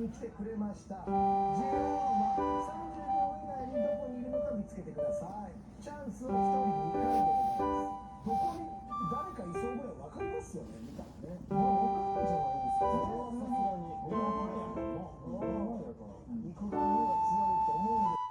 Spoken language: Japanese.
に来てくれました。時間は30秒以内にどこにいるのか見つけてください。チャンスは1人2回でございます。どこに誰かいそうぐらい分かりますよね、見たらね。分かるんじゃないですか。それはさすがに目の前やもん。目の前だから肉眼の方が強いと思うんです。